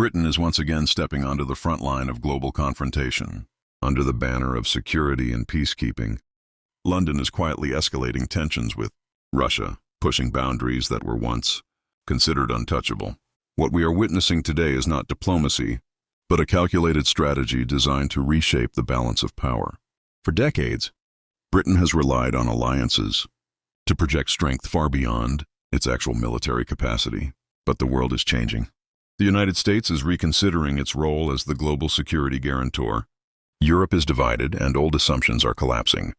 Britain is once again stepping onto the front line of global confrontation. Under the banner of security and peacekeeping, London is quietly escalating tensions with Russia, pushing boundaries that were once considered untouchable. What we are witnessing today is not diplomacy, but a calculated strategy designed to reshape the balance of power. For decades, Britain has relied on alliances to project strength far beyond its actual military capacity. But the world is changing. The United States is reconsidering its role as the global security guarantor. Europe is divided and old assumptions are collapsing.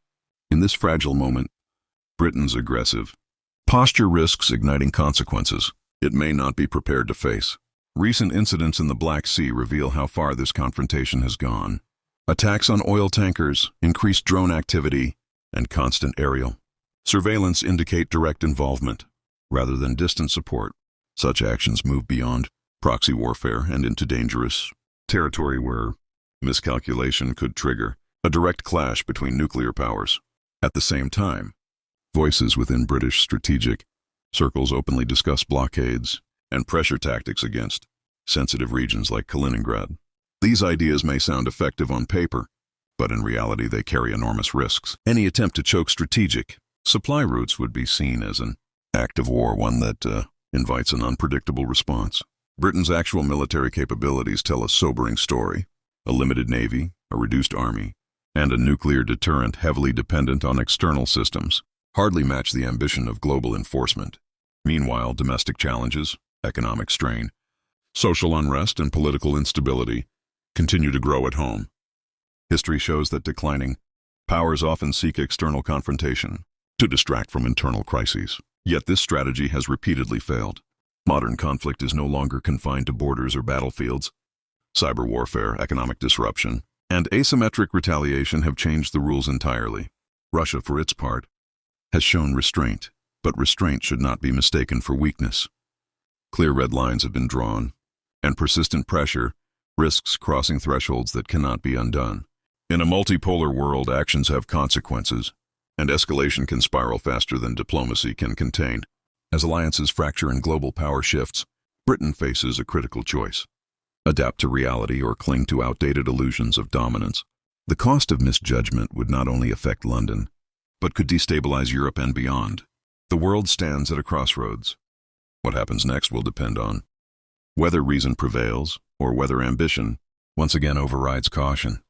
In this fragile moment, Britain's aggressive posture risks igniting consequences it may not be prepared to face. Recent incidents in the Black Sea reveal how far this confrontation has gone. Attacks on oil tankers, increased drone activity, and constant aerial surveillance indicate direct involvement rather than distant support. Such actions move beyond proxy warfare and into dangerous territory where miscalculation could trigger a direct clash between nuclear powers. At the same time, voices within British strategic circles openly discuss blockades and pressure tactics against sensitive regions like Kaliningrad. These ideas may sound effective on paper, but in reality they carry enormous risks. Any attempt to choke strategic supply routes would be seen as an act of war, one that invites an unpredictable response. Britain's actual military capabilities tell a sobering story. A limited navy, a reduced army, and a nuclear deterrent heavily dependent on external systems hardly match the ambition of global enforcement. Meanwhile, domestic challenges, economic strain, social unrest, and political instability continue to grow at home. History shows that declining powers often seek external confrontation to distract from internal crises. Yet this strategy has repeatedly failed. Modern conflict is no longer confined to borders or battlefields. Cyberwarfare, economic disruption, and asymmetric retaliation have changed the rules entirely. Russia, for its part, has shown restraint, but restraint should not be mistaken for weakness. Clear red lines have been drawn, and persistent pressure risks crossing thresholds that cannot be undone. In a multipolar world, actions have consequences, and escalation can spiral faster than diplomacy can contain. As alliances fracture and global power shifts, Britain faces a critical choice: adapt to reality or cling to outdated illusions of dominance. The cost of misjudgment would not only affect London, but could destabilize Europe and beyond. The world stands at a crossroads. What happens next will depend on whether reason prevails or whether ambition once again overrides caution.